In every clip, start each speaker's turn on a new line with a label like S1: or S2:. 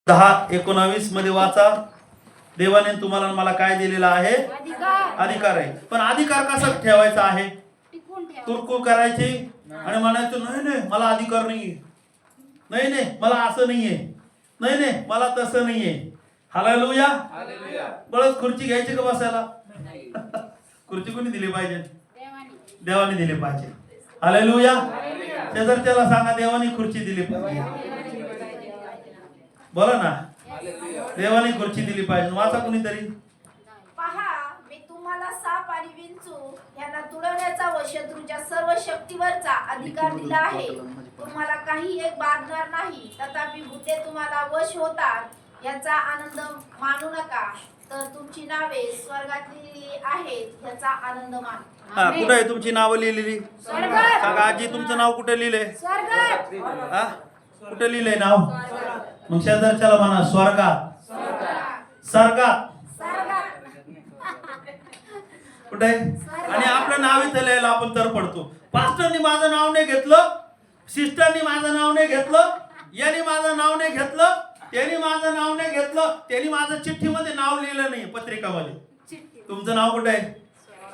S1: 10:19 मध्ये वाचा. देवाने तुम्हाला मला काय दिलेला आहे? अधिकार आहे. पण अधिकार कसा ठेवायचा आहे? कुरकुर करायची आणि म्हणायचं नाही नाही मला अधिकार नाहीये, नाही नाही मला असं नाहीये, नाही नाही मला तसं नाहीये. हालेलुया. बळच खुर्ची घ्यायची का बसायला? खुर्ची कोणी दिली पाहिजे? देवाने दिली पाहिजे. हालेलुया. शेजारच्याला सांगा देवाने खुर्ची दिली पाहिजे. बोला ना, देवाने खुर्ची दिली पाहिजे. वाचा कुणीतरी.
S2: पहा, मी तुम्हाला साप आणि विंचू यांना तुडवण्याचा व शत्रूच्या सर्व शक्तीवरचा अधिकार दिला आहे. तुम्हाला काही एक बाधणार नाही. तथापि भूते तुम्हाला वश होतात याचा आनंद मानू नका. तर तुमची नावे स्वर्गात लिहिलेली आहेत याचा आनंद माना.
S1: कुठे आहे तुमची नावं लिहिलेली? सांगा आजी, तुमचं नाव कुठे लिहिलंय?
S2: स्वर्गात.
S1: कुठे लिहिलंय नाव? मग शेजारच्याला म्हणा स्वर्गात. स्वर्गात कुठे? आणि आपलं नाव इथं लिहायला आपण तर पडतो. पास्टरनी माझं नाव नाही घेतलं, सिस्टरनी माझं नाव नाही घेतलं, यांनी माझं नाव नाही घेतलं, त्यांनी माझं नाव नाही घेतलं, त्यांनी माझं चिठ्ठीमध्ये नाव लिहिलं नाही, पत्रिकामध्ये. तुमचं नाव कुठे आहे?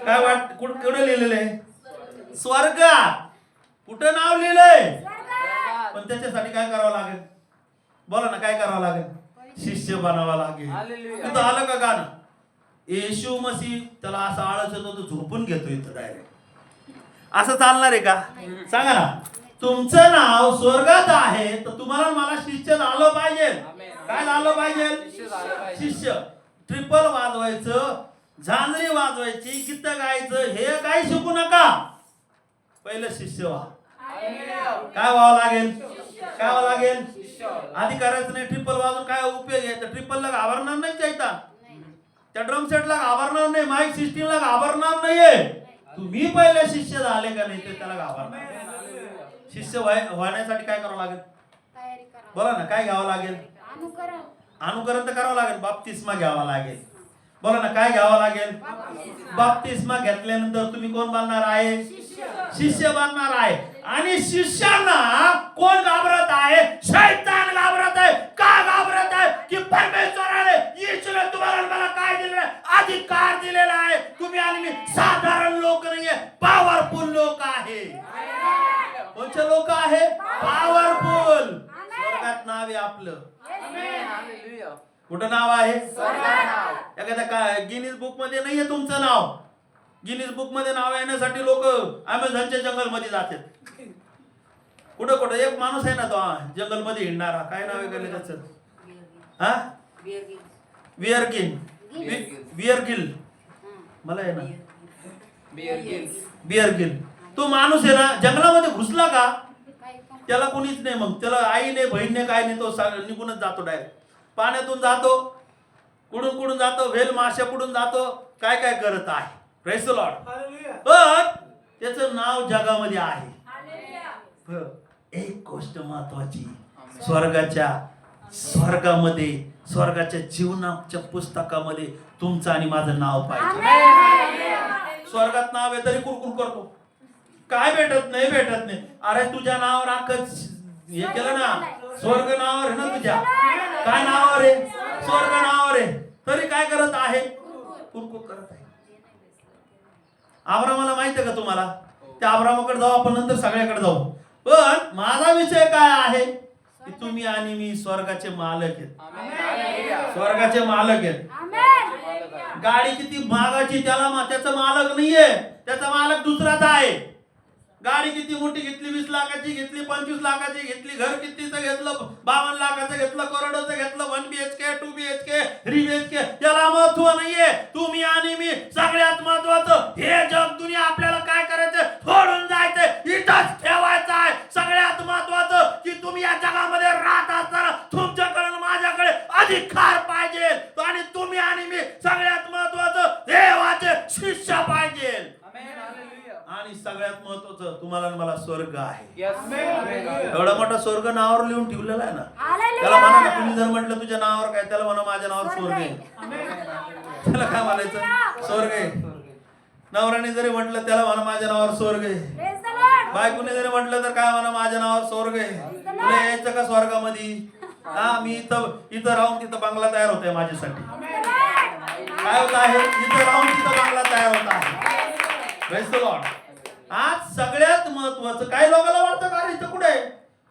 S1: काय वाट कुठे लिहिलेलं आहे? स्वर्गात. कुठं नाव लिहिलंय? पण त्याच्यासाठी काय करावं लागेल? बोला ना, काय करावं लागेल? शिष्य बनावा लागेल. तिथं आलं का गाणं? येशू मसीह त्याला असं आळस येतो तो झोपून घेतो इथं डायरेक्ट. असं चालणार आहे का? सांगा ना. तुमचं नाव स्वर्गात आहे तर तुम्हाला मला शिष्य झालं पाहिजे. काय झालं पाहिजे? शिष्य. ट्रिपल वाजवायचं, झांजरी वाजवायची, गीत गायचं हे काय शिकू नका. पहिलं शिष्य व्हा. काय व्हावं लागेल? काय व्हावं लागेल? आधी करायचं नाही. ट्रिपल वाजून काय उपयोग आहे? ट्रिपलला घाबरणार नाही चैतान, त्या ड्रम सेटला घाबरणार नाही, माईक सिस्टीमला घाबरणार नाहीये. तुम्ही पहिले शिष्य झाले का नाही ते त्याला घाबरणार. शिष्य होण्यासाठी काय करावं लागेल? बोला ना, काय घ्यावं लागेल? अनुकरण तर करावं लागेल. बाप्तिस्मा घ्यावा लागेल. बोला ना, काय घ्यावं लागेल? बाप्तिस्मा घेतल्यानंतर तुम्ही कोण बनणार आहे? शिष्य बनणार आहे. आणि शिष्यांना कोण घाबरत आहे? शैतान घाबरत आहे. का घाबरत आहे? की परमेश्वराने येशूने तुम्हाला मला काय दिलेलं आहे? अधिकार दिलेला आहे. तुम्ही आणि मी साधारण लोक नाहीये, पॉवरफुल लोक आहे. कोणते लोक आहे? पॉवरफुल. स्वर्गात नाव आहे आपलं. कुठं नाव आहे? एखाद्या काय गिनीज बुक मध्ये नाहीये तुमचं नाव. गिनीज बुक मध्ये नाव येण्यासाठी लोक अमेझॉनच्या जंगल मध्ये जातात. कुठं कुठं एक माणूस आहे ना तो जंगल मध्ये हिंडणारा, काय नाव आहे त्याचं? हा, बिअरगिल. मला आहे ना बिअरगिल. तो माणूस आहे ना जंगलामध्ये घुसला का त्याला कोणीच नाही. मग त्याला आई नाही, बहीण नाही, काय नाही. तो निघूनच जातो डायरेक्ट. पाण्यातून जातो, कुडून कुडून जातो, व्हेल माशा कुडून जातो, काय काय करत आहे. Praise the Lord. पण त्याचं नाव जगामध्ये आहे. एक गोष्ट महत्वाची, स्वर्गामध्ये स्वर्गाच्या जीवनाच्या पुस्तकामध्ये तुमचं आणि माझं नाव पाहिजे. स्वर्गात नाव आहे तरी कुरकुर करतो. काय भेटत नाही. अरे तुझ्या नावावर आखच हे केलं ना. स्वर्ग नावावर आहे ना तुझ्या. काय नावावर आहे? स्वर्ग नावावर आहे. तरी काय करत आहे? कुरकुर करत आहे. अब्रामाला माहिती आहे का तुम्हाला? त्या अब्रामाकडे जाऊ आपण, नंतर सगळ्याकडे जाऊ. पण माझा विषय काय आहे की तुम्ही आणि मी स्वर्गाचे मालक आहेत. स्वर्गाचे मालक आहेत. गाडी किती महागाची त्याचा मालक नाहीये, त्याचा मालक दुसराच आहे. गाडी किती मोठी घेतली, 20 लाखाची घेतली, 25 लाखाची घेतली, घर कितीचं घेतलं, 52 लाखाचं घेतलं, करोडोचं घेतलं, 1 BHK 2 BHK 3 BHK, त्याला महत्व नाहीये. तुम्ही आणि मी सगळ्यात महत्वाचं हे जग दुनिया आपल्याला काय करायचं? फोडून जायचं, इथंच ठेवायचं आहे. सगळ्यात महत्वाचं की तुम्ही या जगामध्ये राहत असताना तुमच्याकडे माझ्याकडे अधिकार पाहिजे. आणि तुम्ही आणि मी सगळ्यात महत्वाचं देवाचे शिष्य पाहिजे. आणि सगळ्यात महत्वाचं तुम्हाला मला स्वर्ग आहे. एवढा मोठा स्वर्ग नावावर लिहून ठेवलेला आहे ना. त्याला म्हणा ना, तुम्ही जर म्हटलं तुझ्या नावावर काय, त्याला म्हणा माझ्या नावावर स्वर्ग आहे. त्याला काय म्हणायचं? स्वर्ग आहे. नवऱ्याने जरी म्हटलं त्याला म्हणा माझ्या नावावर स्वर्ग आहे. बायकोने जरी म्हटलं तर काय म्हणा माझ्या नावावर स्वर्ग आहे. तुला यायचं का स्वर्गामध्ये? हा मी इथं राहून तिथं बंगला तयार होतोय माझ्यासाठी. काय होत आहे? इथं राहून तिथं बंगला तयार होत आहे. Praise the Lord. आज सगळ्यात महत्वाचं काही लोकांना वाटतं का इथं कुठे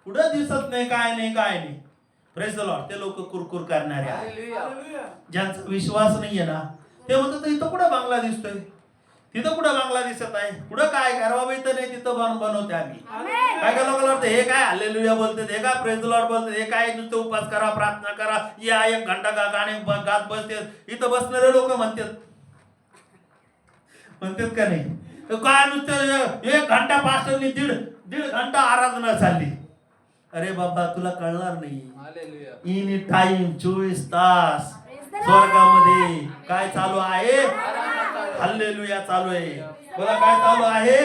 S1: कुठं दिसत नाही, काय नाही. Praise the Lord. ते लोक कुरकुर करणारे आहेत, ज्यांचा विश्वास नाहीये ना, ते म्हणतात इथं कुठं बंगला दिसतोय, तिथं कुठं बंगला दिसत आहे, कुठं काय घर बाबा इथं नाही, तिथं बनवते आम्ही. काय काय लोकांना वाटतं हे काय हालेलुया बोलतात, हे काय प्रेज द लॉर्ड बोलतात, हे काय नुसतं उपास करा, प्रार्थना करा, या 1 घंटा गाणे गात बसतात. इथं बसणारे लोक म्हणतात का नाही, काय नुसतं 1 घंटा पास्टरनी दीड घंटा आराधना चालली. अरे बाबा तुला कळणार नाही. इन टाइम 24 तास स्वर्गामध्ये काय चालू आहे? हालेलुया चालू आहे. बोला काय चालू आहे?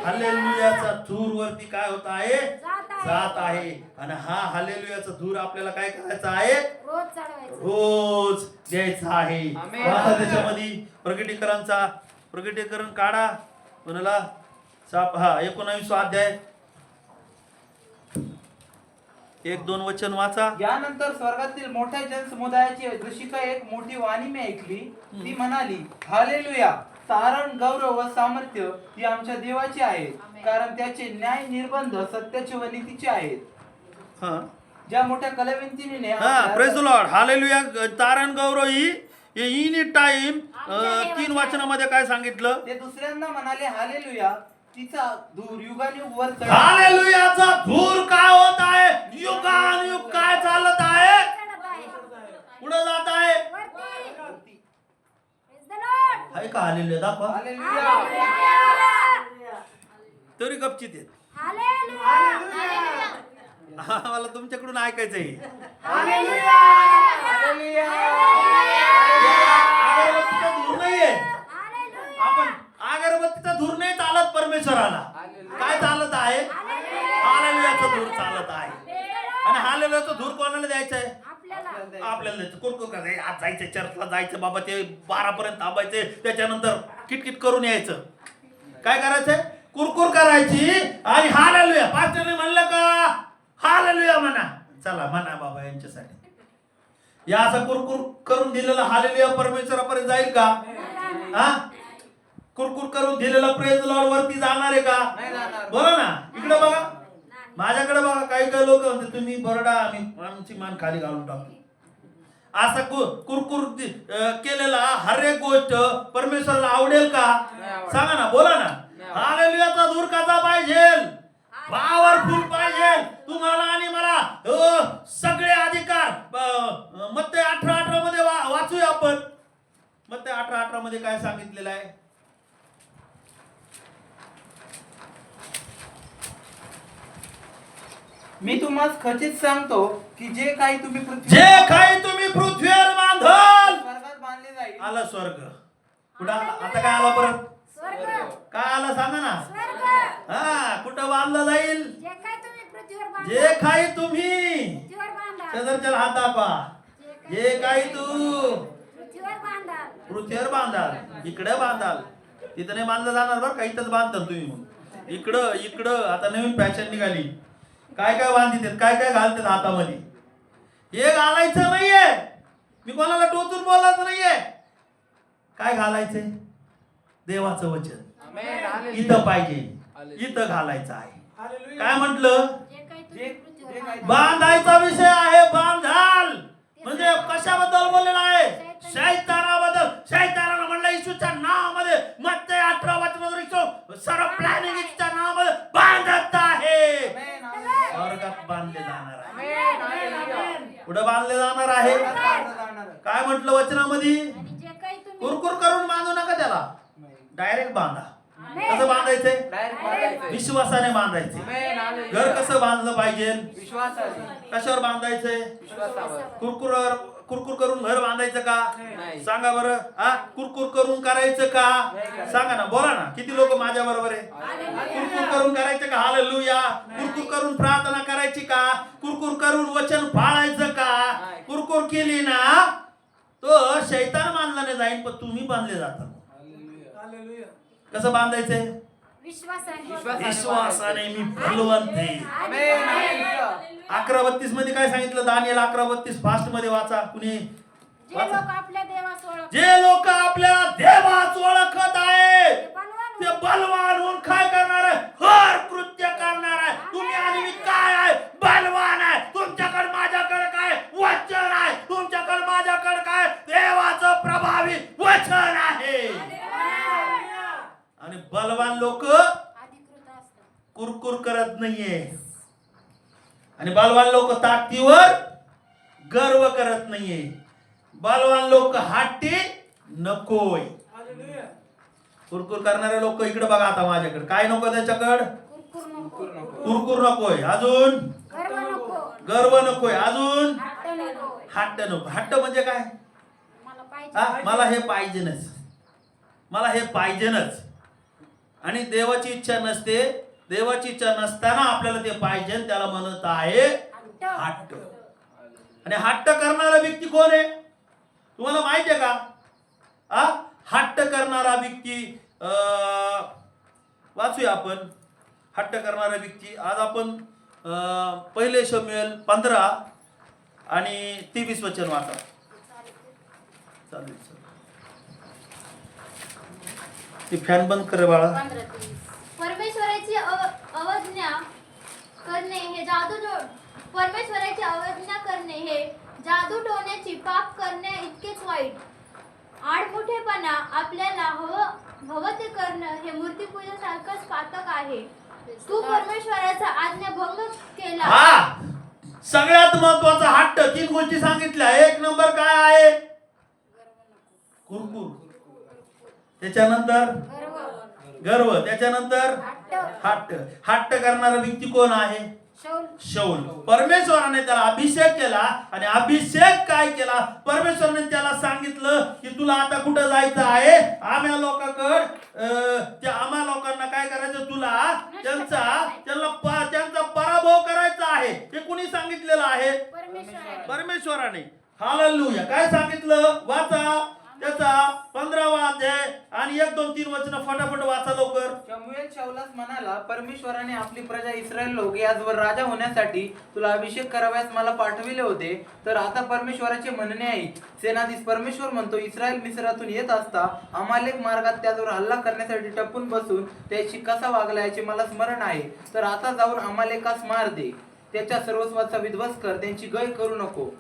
S1: हालेलुयाचा धूर वरती काय होत आहे? जात आहे. आणि हा हालेलुयाचा धूर आपल्याला काय करायचा आहे? रोज द्यायचा आहे. आता त्याच्यामध्ये प्रकटीकरण काढा कोणाला 19 अध्याय 1-2 वचन वाचा.
S3: यानंतर स्वर्गातील मोठ्या जनसमुदायाची जशी काय एक मोठी वाणी मी ऐकली, ती म्हणाली, हालेलुया, तारण, गौरव व सामर्थ्य ही आमच्या देवाची आहेत, कारण त्याचे न्याय निर्बंध सत्याचे व नीतीचे आहेत. ज्या मोठ्या कलावंतीने
S1: प्रेज द लॉर्ड. हालेलुया, तारण, गौरव ही इन टाइम 3 वचनामध्ये काय सांगितलं?
S3: ते दुसऱ्यांना म्हणाले, हालेलुया, तिचा धूर युगानुयुग वर चढ.
S1: हालेलुयाचा धूर काय होत आहे? युगानुयुग काय चालत आहे? पुढे जात आहे. आहे का हालेलुया? दाखवा.
S3: हालेलुया.
S1: तरी गपचित आहेत. मला तुमच्याकडून ऐकायचंय.
S3: हालेलुया. हालेलुया.
S1: अगरबत्तीचा धूर नाहीये. आपण अगरबत्तीचा धूर नाही चालत परमेश्वराला. काय चालत आहे? हालेलुयाचा धूर चालत आहे. आणि हालेलुयाचा धूर कोणाला द्यायचा आहे? आपल्याला द्यायचं. कुरकुर करायचं, आज जायचं, चर्चला जायचं बाबा, ते 12 पर्यंत थांबायचे, त्याच्यानंतर किटकिट करून यायचं. काय करायचंय? कुरकुर करायची आणि हालेलुया. पास्टरने म्हणलं का हालेलुया म्हणा, चला म्हणा बाबा यांच्यासाठी. या असं कुरकुर करून दिलेला हालेलुया परमेश्वरापर्यंत जाईल का? हा, कुरकुर करून दिलेला प्रेज लॉर्ड वरती जाणार आहे का? बोला ना. इकडे बघा, माझ्याकडे बघा. काही लोक म्हणते तुम्ही बरडा, आमची मान खाली घालून टाकतो. असा कुरकुर केलेला हर एक गोष्ट परमेश्वराला आवडेल का? सांगा ना, बोला ना. हालेलुयाचा धूर कसा पाहिजे? पॉवरफुल पाहिजे. तुम्हाला आणि मला सगळे अधिकार. मत्ते 18:18 मध्ये वाचूया आपण. मत्ते 18:18 मध्ये काय सांगितलेलं आहे?
S3: मी तुम्हाला खचित सांगतो की जे काही तुम्ही
S1: पृथ्वीवर बांधाल
S3: स्वर्गात बांधले जाईल.
S1: आला स्वर्ग. कुठं आला? आता काय आला परत? काय आला सांगा ना. कुठं बांधलं जाईल? जे काही तुम्ही शेजारच्या हात दाबा. जे काही तू पृथ्वीवर बांधाल, इकडे बांधाल. तिथं नाही बांधलं जाणार बरं का, इथंच बांधताल तुम्ही. मग इकडं आता नवीन फॅशन निघाली. काय बांधित, काय घालतात हातामध्ये. हे घालायचं नाहीये. मी कोणाला टोचून बोलायच नाहीये. काय घालायचंय? देवाचं वचन इथं पाहिजे, इथं घालायचं आहे. काय म्हटलं? बांधायचा विषय आहे. बांधाल म्हणजे कशाबद्दल बोललेला आहे? शैतानाबद्दल. शैतानाला म्हणलं येशूच्या नावामध्ये मत्ते 18 वचनात सर्व प्लॅनिंग येशूच्या नावामध्ये बांधत आहे. स्वर्गात बांधले जाणार आहे. पुढे बांधले जाणार आहे. काय म्हटलं वचनामध्ये? कुरकुर करून बांधू नका त्याला, डायरेक्ट बांधा. कसं बांधायचंय? विश्वासाने बांधायचे. घर कसं बांधलं पाहिजे? कशावर बांधायचंय? कुरकुर करून घर बांधायचं का? सांगा बरं. कुरकुर करून करायचं का? सांगा ना, बोला ना. किती लोक माझ्या बरोबर आहे? कुरकुर करून करायचं का? हालेलुया. कुरकुर करून प्रार्थना करायची का? कुरकुर करून वचन पाळायचं का? कुरकुर केली ना तो शैतान बांधला नाही जाईल, पण तुम्ही बांधले जातात. कसं बांधायचंय? विश्वासाने मी बलवंत आहे.
S3: आमेन. हालेलुया.
S1: 11:32 मध्ये काय सांगितलं? दानिएल 11:32 फास्ट मध्ये वाचा. कुणी
S4: जे लोक आपल्या देवास ओळखतात,
S1: जे लोक आपल्या देवाच ओळखत आहे
S4: ते बलवान
S1: ते बलवान होऊन काय करणार आहे? हर कृत्य करणार आहे. तुम्ही आणि मी काय आहे? बलवान आहे. तुमच्याकडे माझ्याकडे काय वचन आहे? तुमच्याकडे माझ्याकडे काय देवाचं प्रभावी वचन आहे. आणि बलवान लोक
S4: अधिकृत असतात.
S1: कुरकुर करत नाहीये. आणि बलवान लोक ताकदीवर गर्व करत नाहीये. बलवान लोक हट्टी नकोय. कुरकुर करणारे लोक इकडे बघा आता माझ्याकडे. काय नको त्याच्याकडे?
S4: कुरकुर नको,
S1: कुरकुर नकोय. अजून
S4: गर्व नको,
S1: गर्व नकोय. अजून
S4: हट्ट नको.
S1: हट्ट नको. हट्ट म्हणजे काय?
S4: मला पाहिजे.
S1: हा, मला हे पाहिजेनच, मला हे पाहिजेनच. आणि देवाची इच्छा नसते. देवाची इच्छा नसताना आपल्याला ते पाहिजे. त्याला म्हणत आहे
S4: हट्ट.
S1: हट्ट. आणि हट्ट करणारा व्यक्ती कोण आहे तुम्हाला माहिती आहे का? हट्ट करणारा व्यक्ती वाचूया आपण. हट्ट करणारा व्यक्ती आज आपण पहिले शमूएल 15 आणि 23 वचन वाचा. चालेल. ती फॅन बंद कर रे बाळा.
S4: 15-30.
S5: परमेश्वराची अवज्ञा करणे हे परमेश्वराची अवज्ञा करणे हे जादू टोण्याची पाप करणे इतकेच वाईट. आडमुठेपणा आपल्याला हवं ते करणं हे मूर्तीपूजेसारखंच पातक आहे. तू परमेश्वराचा आज्ञाभंग केला.
S1: हा, सगळ्यात महत्वाचा हट्ट. 3 गोष्टी सांगितल्या. 1 नंबर काय आहे? कुरकुर. त्याच्यानंतर गर्व. त्याच्यानंतर हट्ट. हट्ट करणारा व्यक्ती कोण आहे? शाऊल. परमेश्वराने त्याला अभिषेक केला. आणि अभिषेक काय केला? परमेश्वराने त्याला सांगितलं की तुला आता कुठं जायचं आहे? आम्हा लोकांकडे. त्या आम्हा लोकांना काय करायचं? तुला त्यांचा पराभव करायचा आहे. हे कुणी सांगितलेलं आहे? परमेश्वराने. हालेलुया. काय सांगितलं? वाचा त्याचा 15वा अध्याय आणि 1, 2, 3 वचन फटाफट वाचा लवकर.
S3: शमूएल शाऊलास म्हणाला, परमेश्वराने आपली प्रजा इस्रायल लोक याचवर राजा होण्यासाठी तुला अभिषेक कराव्यास मला पाठविले होते. तर आता परमेश्वराचे म्हणणे आहे. सेनाधीश परमेश्वर म्हणतो, इस्रायल मिस्रातून येत असता अमालेक मार्गात त्याच्यावर हल्ला करण्यासाठी टपून बसून त्याची कसा वागला याचे मला स्मरण आहे. तर आता जाऊन अमालेकास मार दे, त्याच्या सर्वस्वाचा विध्वंस कर, त्यांची गय करू नको.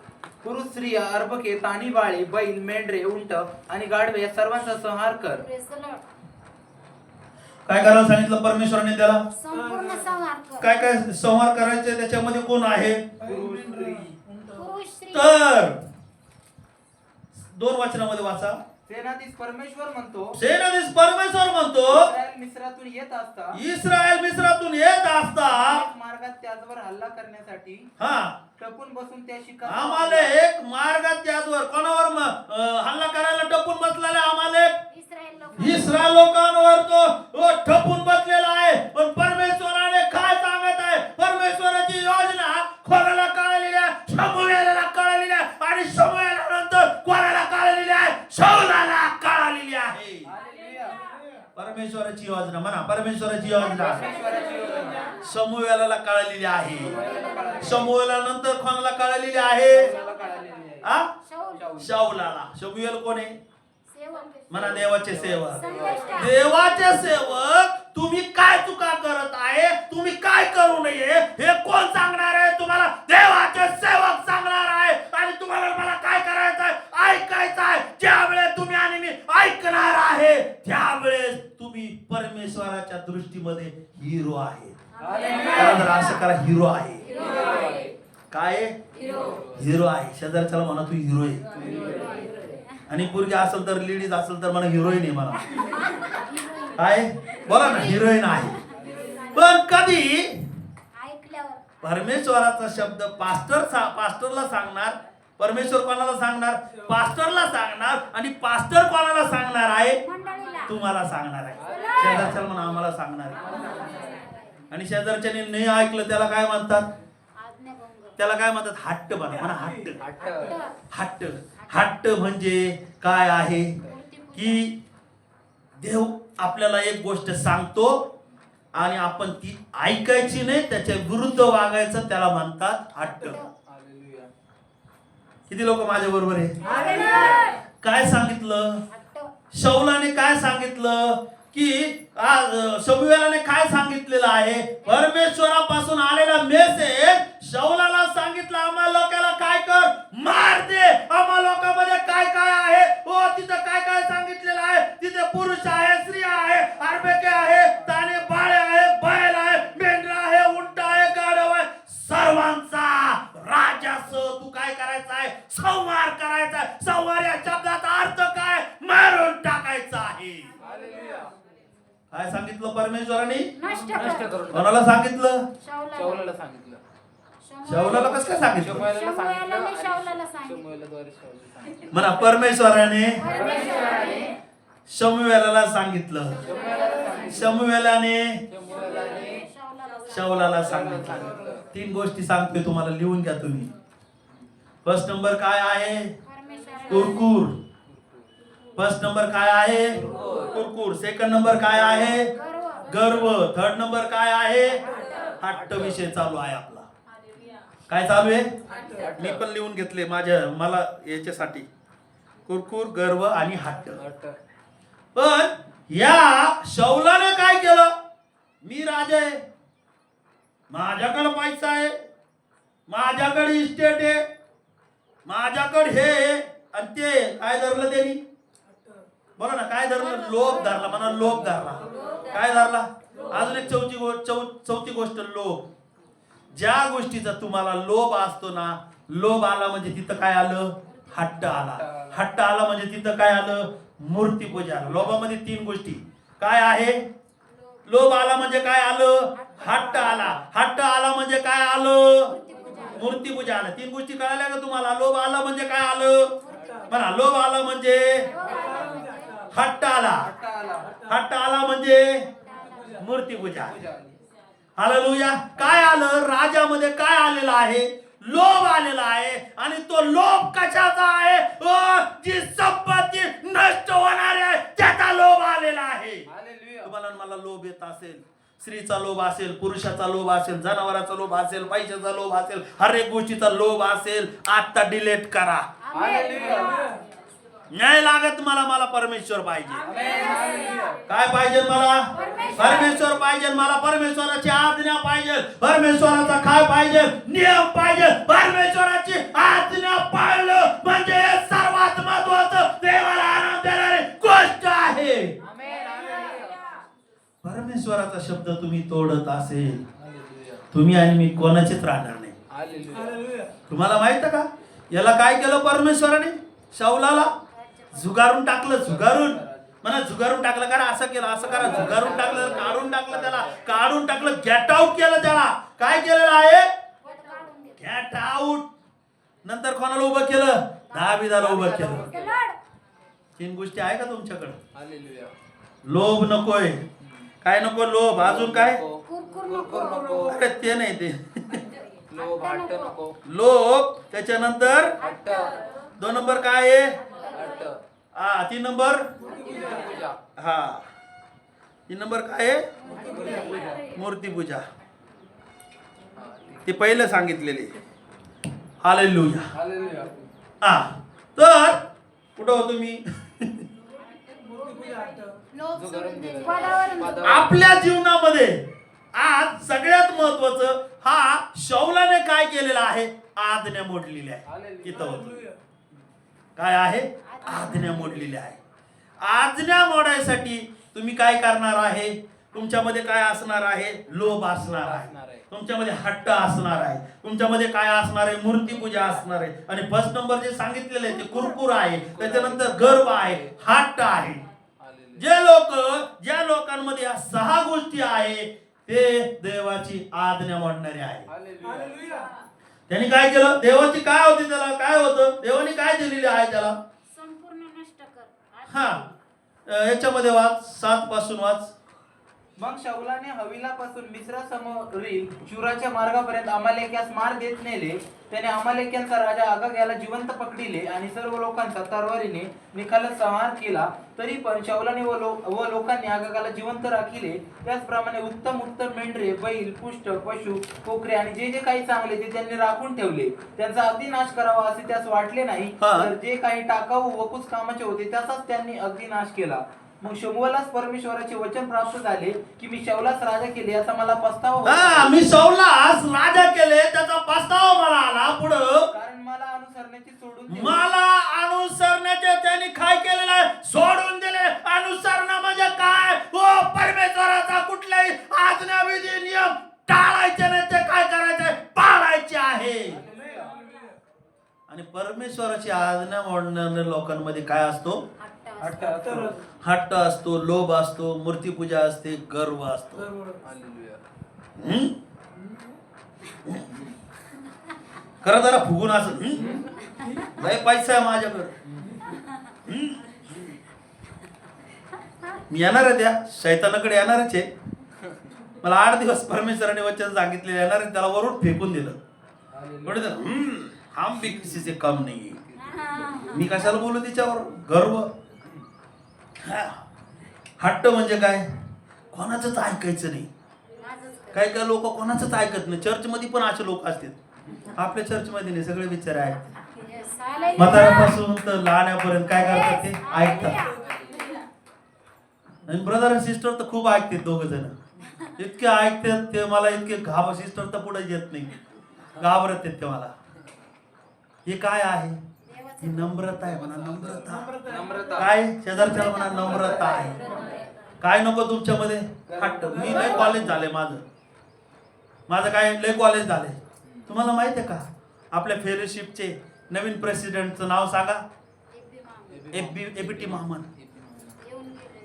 S3: पुरुष, स्त्रिया, अर्भके, ताणी बाळे, बैल, मेंढरे, उंट आणि गाढवे या सर्वांचा संहार कर.
S1: काय करायला सांगितलं परमेश्वराने त्याला?
S4: संपूर्ण संहार कर.
S1: काय काय संहार करायचे? त्याच्यामध्ये कोण आहे?
S4: पुरुष, स्त्री.
S1: तर 2 वचनामध्ये वाचा.
S3: सेनाधीश परमेश्वर म्हणतो,
S1: सेनाधीश परमेश्वर म्हणतो,
S3: इस्रायल मिस्रातून येत असता
S1: इस्रायल मिस्रातून येत असता
S3: अमालेक मार्गात त्याचवर हल्ला करण्यासाठी
S1: हा
S3: टपून बसून त्याशी कसा
S1: आम्हाला एक मार्गात त्याचवर कोणावर हल्ला करायला टपून बसलेला आम्हाला
S4: इस्रायल लोक.
S1: इस्रायल लोकांवर तो ठपून बसलेला आहे. पण परमेश्वराने काय सांगत आहे? परमेश्वराची योजना कोणाला कळलेली आहे? शमूएलला कळलेली आहे. आणि शमूएलानंतर कोणाला कळलेली आहे? शाऊलाला कळलेली आहे.
S3: हालेलुया.
S1: परमेश्वराची योजना म्हणा. परमेश्वराची योजना
S3: परमेश्वराची योजना
S1: शमूएलाला कळलेली आहे. शमूएलानंतर कोणाला कळलेली आहे?
S3: त्याला कळालेली आहे.
S1: आ?
S4: शाऊल.
S1: शाऊलाला. शमूएल कोण आहे?
S4: सेवक.
S1: म्हणा देवाचे सेवक.
S4: संदेष्टा.
S1: देवाचे सेवक. तुम्ही काय चुका करत आहे? तुम्ही काय करू नये हे कोण सांगणार आहे तुम्हाला? देवाचे सेवक सांगणार आहे. आणि तुम्हाला मला काय करायचं आहे? ऐकायचं आहे. ज्यावेळेस तुम्ही आणि मी ऐकणार आहे त्यावेळेस तुम्ही परमेश्वराच्या दृष्टीमध्ये हिरो आहे. करा जरा असं करा. हिरो आहे. काय? हिरो आहे. शेजारच्याला म्हणा तू हिरो आहे. आणि पोरगी असेल तर लेडीज असेल तर म्हणा हिरोईन आहे म्हणा. काय बोला ना? हिरोईन आहे. पण कधी
S4: ऐकल्यावर
S1: परमेश्वराचा शब्द पास्टरला सांगणार. परमेश्वर कोणाला सांगणार? पास्टरला सांगणार. आणि पास्टर कोणाला सांगणार आहे?
S4: मंडळीला.
S1: तुम्हाला सांगणार आहे. शेजारच्याला म्हणा आम्हाला सांगणार आहे. आणि शेजारच्याने नाही ऐकलं त्याला काय म्हणतात?
S4: आज्ञाभंग.
S1: त्याला काय म्हणतात? हट्ट म्हणा. हट्ट.
S3: हट्ट.
S1: हट्ट. हट्ट म्हणजे काय आहे? की देव आपल्याला एक गोष्ट सांगतो आणि आपण ती ऐकायची नाही, त्याच्या विरुद्ध वागायचं, त्याला म्हणतात हट्ट.
S3: हालेलुया.
S1: किती लोक माझ्या बरोबर आहे? काय सांगितलं शौलाने? काय सांगितलं की शमूएलाने काय सांगितलेलं आहे? परमेश्वरापासून आलेला मेसेज शौलाला सांगितलं, आम्हा लोकांना काय कर, मार दे. आम्हा लोकांमध्ये काय काय आहे, हो तिथं काय काय सांगितलेलं आहे, तिथे पुरुष आहे, स्त्री आहे, आरबेके आहे, ताने बाळे आहे, बैल आहे, मेंढरा आहे, उंट आहे, गाढव आहे, सर्वांचा राजासह तू काय करायचा आहे? संहार करायचा आहे. संहार या शब्दाचा अर्थ काय? मारून टाकायचा आहे.
S3: हालेलुया.
S1: काय सांगितलं परमेश्वराने?
S4: नष्ट
S3: नष्ट
S4: कर.
S3: करून
S1: कोणाला सांगितलं?
S3: शौलाला सांगितलं.
S1: शौलाला कसं काय सांगितलं?
S3: शमूएलाला
S4: शमूएलाने
S3: सांगितलं.
S4: शौलाला सांगितलं.
S3: शमूएलाद्वारे शौलाला सांगितलं.
S1: म्हणा परमेश्वराने
S4: परमेश्वराने
S1: शमूएलाला सांगितलं. शमूएलाने
S3: शमूएलाने
S1: शौलाला सांगितलं. 3 गोष्टी सांगतोय तुम्हाला, लिहून घ्या तुम्ही. फर्स्ट नंबर काय आहे?
S4: परमेश्वराने
S1: कुरकुर. फर्स्ट नंबर काय आहे? कुरकुर. सेकंड नंबर काय आहे? गर्व. थर्ड नंबर काय आहे? हट्ट. विषय चालू आहे आपला. काय चालू आहे? मी पण लिहून घेतले मला याच्यासाठी. कुरकुर, गर्व आणि हट्ट. पण या शौलाने काय केलं? मी राजा आहे, माझ्याकडे पैसा आहे, माझ्याकडे इस्टेट आहे, माझ्याकडे हे आणि ते. काय धरलं त्यांनी? बोला ना, काय धरलं? लोभ धरला. म्हणा लोभ धरला. काय धरला? अजून एक चौथी गोष्ट, लोभ. ज्या गोष्टीचा तुम्हाला लोभ असतो ना, लोभ आला म्हणजे तिथं काय आलं? हट्ट आला. हट्ट आला म्हणजे तिथं काय आलं? मूर्तीपूजा आला. लोभामध्ये 3 गोष्टी काय आहे? लोभ आला म्हणजे काय आलं? हट्ट आला. हट्ट आला म्हणजे काय आलं? मूर्तीपूजा आला. 3 गोष्टी कळाल्या का तुम्हाला? लोभ आला म्हणजे काय आलं? म्हणा, लोभ आला म्हणजे हट्ट आला. हट्ट आला म्हणजे मूर्तीपूजा. हालेलुया. काय आलं? राजामध्ये काय आलेलं आहे? लोभ आलेला आहे. आणि तो लोभ कशाचा आहे? जी संपत्ती नष्ट होणार आहे त्याचा लोभ आलेला आहे. तुम्हाला मला लोभ येत असेल, स्त्रीचा लोभ असेल, पुरुषाचा लोभ असेल, जनावराचा लोभ असेल, पैशाचा लोभ असेल, हर एक गोष्टीचा लोभ असेल, आता डिलीट करा. नाही लागत मला परमेश्वर पाहिजे. काय पाहिजे मला? परमेश्वर पाहिजे मला. परमेश्वराची आज्ञा पाहिजे. परमेश्वराचा काय पाहिजे? नियम पाहिजे. परमेश्वराची आज्ञा पाळलं म्हणजे सर्वात महत्वाचं, देवाला आनंद देणारी गोष्ट आहे. परमेश्वराचा शब्द तुम्ही तोडत असेल, तुम्ही आणि मी कोणाचेच राहणार नाही. तुम्हाला माहित का याला काय केलं परमेश्वराने? शौलाला झुगारून टाकलं. झुगारून म्हणा, झुगारून टाकलं. करा असं केलं, असं करा. झुगारून टाकलं, काढून टाकलं, त्याला काढून टाकलं, गेट आउट केलं. त्याला काय केलेलं आहे? Get out. नंतर कोणाला उभं केलं? दाविदाला उभं केलं. 3 गोष्टी आहे का तुमच्याकडे? लोभ नकोय. काय नको? लोभ. अजून काय? अरे ते नाही, ते लोभ. त्याच्यानंतर 2 नंबर काय आहे? 3 नंबर 3 नंबर काय आहे? मूर्तीपूजा. ते पहिलं सांगितलेले. हालेलुया. तर कुठं होतो मी? आपल्या जीवनामध्ये आज सगळ्यात महत्वाचं, हा शौलाने काय केलेलं आहे? आज्ञा मोडलेली आहे. इथं होतं काय आहे? आज्ञा मोडलेली आहे. आज्ञा मोडायसाठी तुम्ही काय करणार आहे? तुमच्यामध्ये काय असणार आहे? लोभ असणार आहे. तुमच्यामध्ये हट्ट असणार आहे. तुमच्यामध्ये काय असणार आहे? मूर्तीपूजा असणार आहे. आणि फर्स्ट नंबर जे सांगितलेले आहे ते कुरकुर आहे. त्याच्यानंतर गर्व आहे, हट्ट आहे. ज्या लोकांमध्ये या 6 गोष्टी आहे ते देवाची आज्ञा मोडणारे आहे. त्यांनी काय केलं? देवाची काय होती? त्याला काय होतं? देवाने काय दिलेले आहे त्याला?
S4: संपूर्ण नष्ट कर.
S1: याच्यामध्ये वाच, 7 पासून वाच.
S3: मग शाऊलाने हविलापासून मिस्रासमोरील शुराच्या मार्गापर्यंत अमालेक्यास मार देत नेले. त्याने अमालेक्यांचा राजा अगाग्याला जिवंत पकडिले आणि सर्व लोकांचा तरवारीने निखालस संहार केला. तरी पण शाऊलाने व लोकांनी अगागाला जिवंत राखिले. त्याचप्रमाणे उत्तम उत्तम मेंढरे, बैल, पुष्ट, पशु, कोकरे आणि जे जे काही चांगले ते त्यांनी राखून ठेवले. त्यांचा अगदी नाश करावा असे त्यास वाटले नाही. तर जे काही टाकाऊ व कुच कामाचे होते त्याचाच त्यांनी अगदी नाश केला. मग शमूएलास परमेश्वराचे वचन प्राप्त झाले की मी शाऊलास राजा केले याचा मला पस्तावा होत नाही.
S1: मी शाऊलास राजा केले त्याचा पस्तावा मला आला. पुढं
S3: कारण मला अनुसरण्याची सोडून दिले.
S1: मला अनुसरण्याचे त्यांनी काय केलेलं आहे? सोडून दिले. अनुसरण म्हणजे काय? ओ परमेश्वराचा कुठलाही आज्ञाविधी नियम टाळायचे नाही, ते काय करायचे? पाळायचे आहे. आणि परमेश्वराची आज्ञा मोडणाऱ्या लोकांमध्ये काय असतो? हट्ट असतो, लोभ असतो, मूर्तीपूजा असते, गर्व असतो. खरं जरा फुगून असं लय पैसा आहे माझ्याकडे, मी येणार आहे त्या शैतानाकडे येणारच आहे. मला 8 दिवस परमेश्वराने वचन सांगितले येणार आहे, त्याला वरून फेकून दिलं. म्हणून हम भी किसी से कम नहीं. मी कशाला बोलू तिच्यावर? गर्व, हट्ट म्हणजे काय? कोणाचंच ऐकायचं नाही. काही काही लोक कोणाचंच ऐकत नाही. चर्च मध्ये पण असे लोक असतात. आपल्या चर्च मध्ये नाही, सगळे विचार आहेत. म्हाताऱ्यापासून तर लहान्यापर्यंत काय करतात? ते ऐकतात. आणि ब्रदर आणि सिस्टर तर खूप ऐकतात. 2 जण इतके ऐकतात ते मला इतके सिस्टर तर पुढे येत नाही, घाबरत आहेत ते मला. हे काय आहे? ही नम्रता आहे. म्हणा नम्रता. काय शेजारच्या म्हणा नम्रता आहे. काय नको तुमच्यामध्ये? हट्ट. मी लय कॉलेज झाले, माझं काय लय कॉलेज झाले. तुम्हाला माहित आहे का आपल्या फेलोशिपचे नवीन प्रेसिडेंटचं नाव सांगा? एबीटी मामन.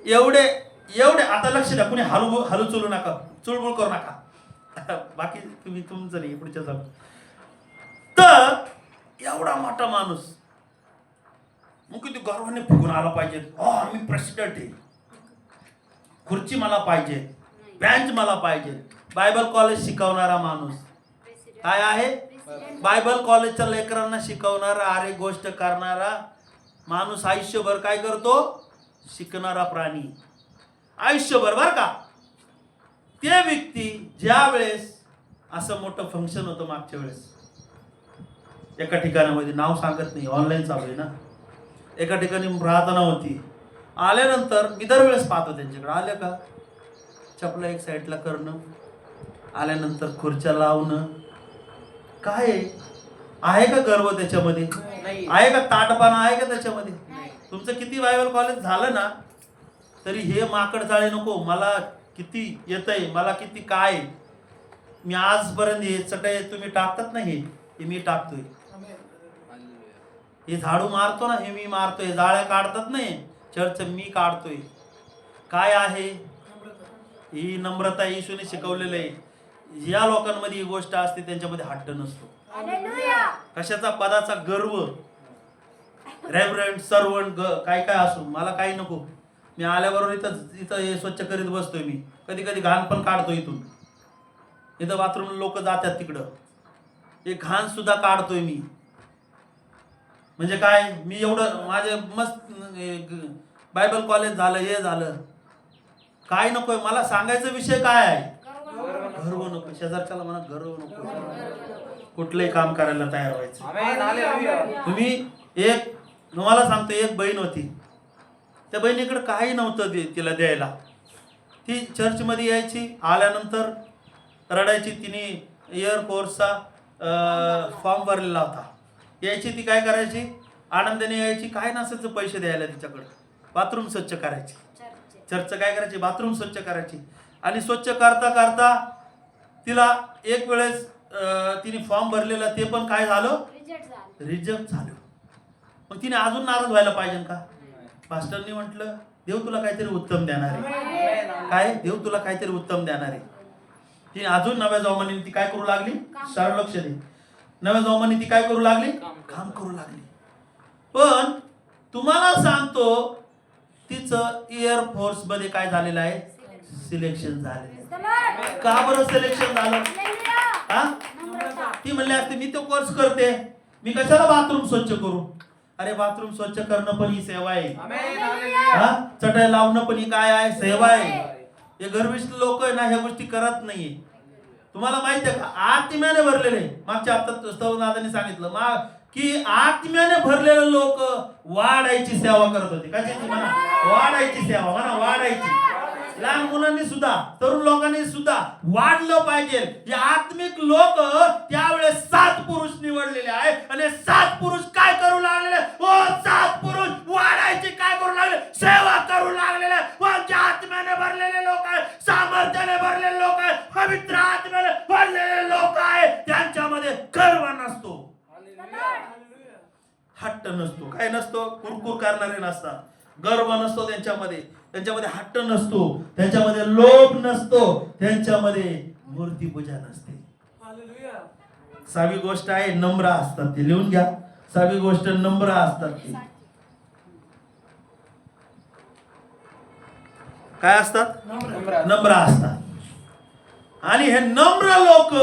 S1: एवढे आता लक्ष द्या, कुणी हलू चुलू नका, चुळबुळ करू नका. बाकी तुम्ही तुमचं नाही, पुढच्या जाऊ. तर एवढा मोठा माणूस मग किती गर्वाने फुगून आला पाहिजे. मी प्रेसिडेंट आहे, खुर्ची मला पाहिजे, बेंच मला पाहिजे. बायबल कॉलेज शिकवणारा माणूस काय आहे? बायबल कॉलेजच्या लेकरांना शिकवणारा, अरे गोष्ट करणारा माणूस. आयुष्यभर काय करतो? शिकणारा प्राणी आयुष्यभर, बर का. ते व्यक्ती ज्या वेळेस असं मोठं फंक्शन होतं मागच्या वेळेस एका ठिकाणामध्ये, नाव सांगत नाही, ऑनलाईन चालू आहे ना, एका ठिकाणी प्रार्थना होती. आल्यानंतर मी दरवेळेस पाहतो त्यांच्याकडे, आल्या का चपला एक साईडला करणं, आल्यानंतर खुर्च्या लावणं. काय आहे का गर्व त्याच्यामध्ये? आहे का ताटपणा आहे का त्याच्यामध्ये? तुमचं किती बायबल कॉलेज झालं ना तरी हे माकड चाळे नको. मला किती येतंय, मला किती काय, मी आजपर्यंत हे चटई तुम्ही टाकतात ना, हे मी टाकतोय. हे झाडू मारतो ना, हे मी मारतोय. जाळ्या काढतात नाही चर्च, मी काढतोय. काय आहे ही नम्रता? येशूने शिकवलेलं आहे. या लोकांमध्ये ही गोष्ट असते, त्यांच्यामध्ये हट्ट नसतो. कशाचा? पदाचा गर्व. रेव्हरंट, सर्वंट, काय काय असो, मला काही नको. मी आल्याबरोबर इथं हे स्वच्छ करीत बसतोय. मी कधी कधी घाण पण काढतो इथून. इथं बाथरूम लोक जातात तिकडं, हे घाण सुद्धा काढतोय मी. म्हणजे काय? मी एवढं माझे मस्त बायबल कॉलेज झालं, हे झालं, काय नकोय मला. सांगायचा विषय काय आहे? गर्व नको. शेजारच्याला म्हणा गर्व नको. कुठलंही काम करायला तयार व्हायचं. तुम्हाला सांगतो, एक बहीण होती, त्या बहिणीकडे काही नव्हतं तिला द्यायला. ती चर्चमध्ये यायची, आल्यानंतर रडायची. तिने एअरफोर्सचा फॉर्म भरलेला होता. यायची, ती काय करायची? आनंदाने यायची. काय नसायचं पैसे द्यायला तिच्याकडे. बाथरूम स्वच्छ करायची. चर्च काय करायची? बाथरूम स्वच्छ करायची. आणि स्वच्छ करता करता तिला एक वेळेस तिने फॉर्म भरलेला, ते पण काय झालं? रिजेक्ट झालं. मग तिने अजून नाराज व्हायला पाहिजे का? पास्टरनी म्हटलं, देव तुला काहीतरी उत्तम देणार आहे. काय? देव तुला काहीतरी उत्तम देणार आहे. ती अजून नव्या जोमाने ती काय करू लागली? सरळ लक्ष दे. नव्या जोमाने ती काय करू लागली? काम करू लागली. पण तुम्हाला सांगतो, तिचं एअरफोर्स मध्ये काय झालेलं आहे? सिलेक्शन झाले. का बरं सिलेक्शन झालं? हा? ती म्हणली असते मी तो कोर्स करते, मी कशाला बाथरूम स्वच्छ करू? अरे बाथरूम स्वच्छ करणं पण ही सेवा आहे.
S3: आमेन. हालेलुया.
S1: हा, चटई लावणं पण ही काय आहे? सेवा आहे. हे गर्विष्ठ लोक आहे ना, ह्या गोष्टी करत नाहीये. तुम्हाला माहिती आहे का, आत्म्याने भरलेले, मागच्या हप्त्यात स्तवनाथांनी सांगितलं की आत्म्याने भरलेले लोक वाढायची सेवा करत होते. कशाची? म्हणा वाढायची सेवा, म्हणा वाढायची. लहान मुलांनी सुद्धा, तरुण लोकांनी सुद्धा वाढलं पाहिजे. हे आत्मिक लोक त्यावेळेस 7 पुरुष निवडलेले आहे आणि 7 पुरुष काय करू लागलेले? 7 पुरुष वाढायची काय करू लागले? सेवा करू लागलेले. जे आत्म्याने भरलेले लोक आहे, सामर्थ्याने भरलेले लोक आहे, पवित्र आत्म्याने भरलेले लोक आहे, त्यांच्यामध्ये गर्व नसतो, हट्ट नसतो. काय नसतो? कुरकुर करणारे नसतात, गर्व नसतो त्यांच्यामध्ये, त्यांच्यामध्ये हट्ट नसतो, त्यांच्यामध्ये लोभ नसतो, त्यांच्यामध्ये मूर्तीपूजा नसते. 6वी गोष्ट आहे नम्र असतात. ते लिहून घ्या. 6वी गोष्ट नम्र असतात. ते काय असतात? नम्र असतात. आणि हे नम्र लोक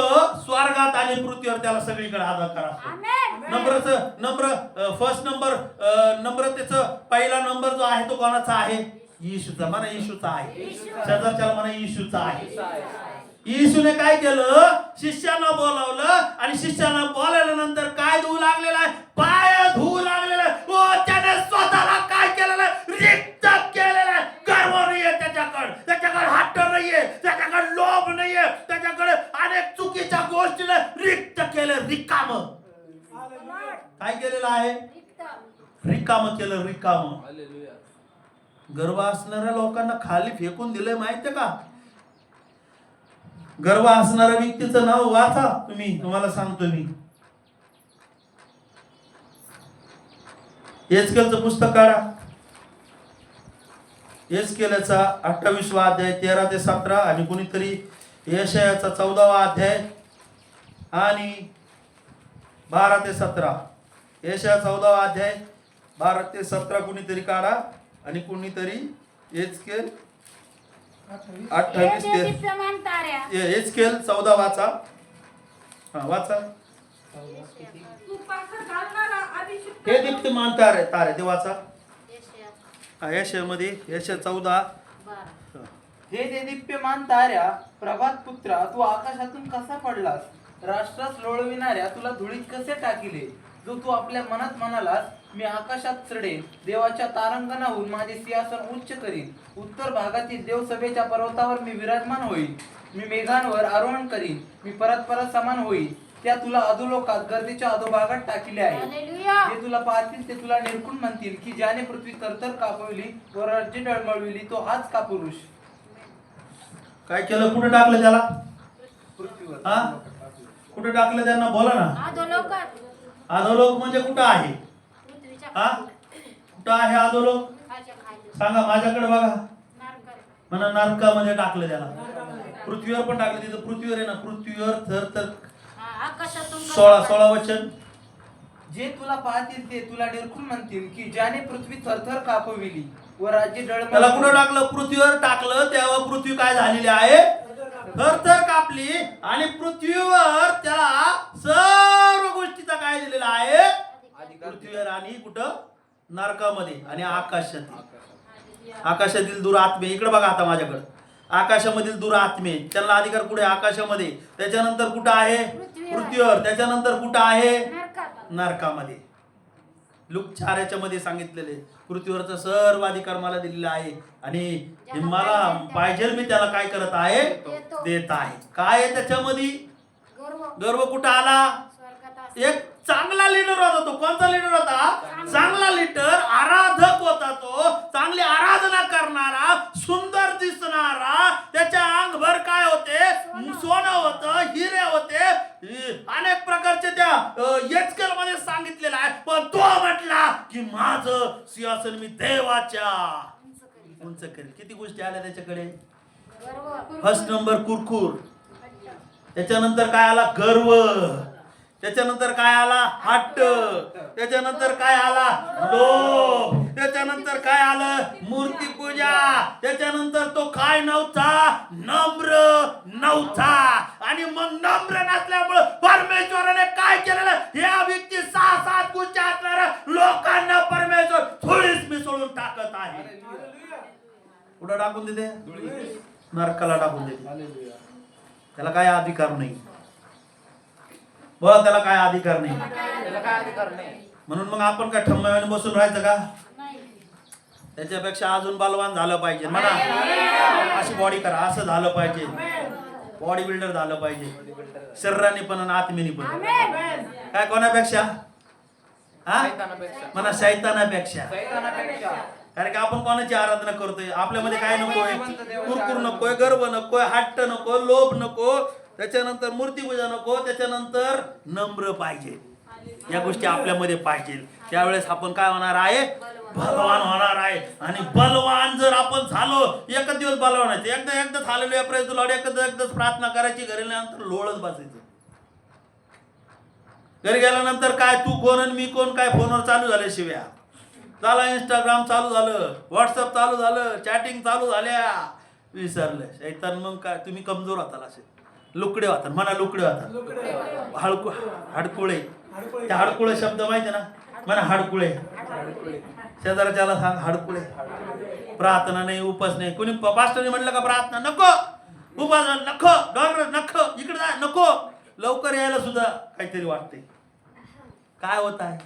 S1: स्वर्गात आणि पृथ्वीवर त्याला सगळीकडे आदर करा. फर्स्ट नंबर, नम्रतेचं पहिला नंबर जो आहे तो कोणाचा आहे? येशूचा. म्हणा येशूचा आहे. शेजारच्याला म्हणा येशूचा आहे. येशूने काय केलं? शिष्यांना बोलावलं आणि शिष्यांना बोलावल्यानंतर काय धुवू लागलेला आहे? पाय धुवू लागलेला आहे. त्याने स्वतःला काय केलेलं आहे? रिक्त केलेलं आहे. गर्व नाहीये त्याच्याकडे हट्ट नाहीये, त्याच्याकडे लोभ नाहीये, त्याच्याकडे अनेक चुकीच्या गोष्टीला रिक्त केलं, रिकाम. काय केलेलं आहे? रिकाम केलं, रिकाम. गर्व असणाऱ्या लोकांना खाली फेकून दिलंय माहितीये का? गर्व असणाऱ्या व्यक्तीचं नाव वाचा तुम्ही, तुम्हाला सांगतो मी. एचकेलचं पुस्तक काढा. एचकेलचा 28वा अध्याय 13 ते 17 आणि कुणीतरी यशायाचा 14वा अध्याय आणि 12 ते 17. यशाया 14वा अध्याय 12 ते 17 कुणीतरी काढा आणि कुणीतरी एचकेल 28 ते एचकेल 14 वाचा. वाचा. हे दीप्तमान तारे ते वाचा. यशामध्ये यशा 14.
S3: हे देदीप्यमान ताऱ्या, प्रभात पुत्रा, तू आकाशातून कसा पडलास? राष्ट्रास लोळविणाऱ्या तुला धुळीत कसे टाकिले? जो तू आपल्या मनात म्हणालास, मी आकाशात चढेन, देवाच्या तारांगणाहून माझे सिंहासन उच्च करीन. उत्तर भागातील देवसभेच्या पर्वतावर मी विराजमान होईल. मी मेघांवर आरोहण करीन. मी परत समान होईल. त्या तुला अधोलोकात गर्दीच्या अधोभागात टाकले आहे. जे तुला पाहतील ते तुला निरखून म्हणतील की ज्याने पृथ्वी थरथर कापविली व राज्य डळमळविली तो हाच का पुरुष?
S1: काय केलं? कुठे टाकलं त्याला?
S3: पृथ्वीवर.
S1: हा? कुठे टाकलं त्यांना? बोला ना. अधोलोक म्हणजे कुठं आहे? हा? कुठं आहे अधोलोक? सांगा. माझ्याकडे बघा. म्हणा नरकामध्ये टाकलं त्याला. पृथ्वीवर पण टाकलं. तिथं पृथ्वीवर आहे ना, पृथ्वीवर थर 16 वचन.
S3: जे तुला पाहतील ते तुला निरखून म्हणतील की ज्याने पृथ्वी थरथर कापविली व राज्य
S1: त्याला कुठं
S3: डळमळविली.
S1: टाकलं? पृथ्वीवर टाकलं. तेव्हा पृथ्वी काय झालेली आहे? थरथर कापली. आणि पृथ्वीवर त्याला सर्व गोष्टीचा काय दिलेला आहे? पृथ्वीवर आणि कुठं? नरकामध्ये आणि आकाशातील दुरात्मे. इकडे बघा आता माझ्याकडे. आकाशामधील दुरात्मे त्यांना अधिकार कुठे? आकाशामध्ये. त्याच्यानंतर कुठं आहे? पृथ्वीवर. त्याच्यानंतर कुठं आहे? नरकामध्ये. लूक 4 मध्ये सांगितलेले पृथ्वीवरचा सर्व अधिकार मला दिलेला आहे आणि मला पाहिजे मी त्याला काय करत आहे? देत आहे. काय आहे त्याच्यामध्ये? गर्व कुठं आला? एक चांगला लीडर होता तो. कोणता लीडर होता? चांगला लीडर, आराधक होता तो. चांगली आराधना करणारा, सुंदर दिसणारा. त्याच्या अंगभर काय होते? सोनं होतं, हिरे होते, अनेक प्रकारचे त्या एचकेल मध्ये सांगितलेलं आहे. पण तो म्हटला की माझं सिंहासन मी देवाच्या उंच करेल. किती गोष्टी आल्या त्याच्याकडे? फर्स्ट नंबर कुरकुर. त्याच्यानंतर काय आला? गर्व. त्याच्यानंतर काय आला? हट्ट. त्याच्यानंतर काय आला? लोभ. त्याच्यानंतर काय आलं? मूर्तीपूजा. त्याच्यानंतर तो काय नव्हता? नम्र नव्हता. आणि मग नम्र नसल्यामुळं परमेश्वराने काय केलेलं? या व्यक्ती 6-7 गोष्टी असणाऱ्या लोकांना परमेश्वर थोडीच मिसळून टाकत आहे. कुठं टाकून देते? नरकाला टाकून देते. त्याला काय अधिकार नाही. बोला, त्याला काय अधिकार नाही.
S3: त्याला काय अधिकार नाही.
S1: म्हणून मग आपण काय ठम्म्याने बसून राहायचं का? त्याच्यापेक्षा अजून बलवान झालं पाहिजे. म्हणा अशी बॉडी करा, असं झालं पाहिजे. बॉडी बिल्डर झालं पाहिजे, शरीराने पण आणि आत्मेने पण. काय कोणापेक्षा? हा
S3: शैतानापेक्षा.
S1: म्हणा शैतानापेक्षा.
S3: शैतानापेक्षा.
S1: कारण की आपण कोणाची आराधना करतोय? आपल्यामध्ये काय नकोय? कुरकुर नकोय, गर्व नकोय, हट्ट नको, लोभ नको, त्याच्यानंतर मूर्तीपूजा नको, त्याच्यानंतर नम्र पाहिजे. या गोष्टी आपल्यामध्ये पाहिजे. त्यावेळेस आपण काय होणार आहे? बलवान होणार आहे. आणि बलवान जर आपण झालो, एकच दिवस बलवान आहे, एकदा झालेलो प्रेज द लॉर्ड, एकदाच प्रार्थना करायची, घरी गेल्यानंतर लोळत बसायचं. घरी गेल्यानंतर काय तू कोण आणि मी कोण, काय फोनवर चालू झाल्या शिव्या, झाला इंस्टाग्राम चालू झालं, व्हॉट्सअप चालू झालं, चॅटिंग चालू झाल्या. विसरलं शैतान. मग काय तुम्ही कमजोर होताल, असे लुकडे होतात. म्हणा लुकडे होतात. हाडकुळे. त्या हाडकुळे शब्द माहिती ना? म्हणा हाडकुळे. शेजारच्याला सांग हाडकुळे. प्रार्थना नाही, उपास नाही. कुणी पास्टरने म्हटलं का प्रार्थना नको, उपास नको, डॉक्टर नको, इकडे जा नको, लवकर यायला सुद्धा काहीतरी वाटते. काय होत आहे?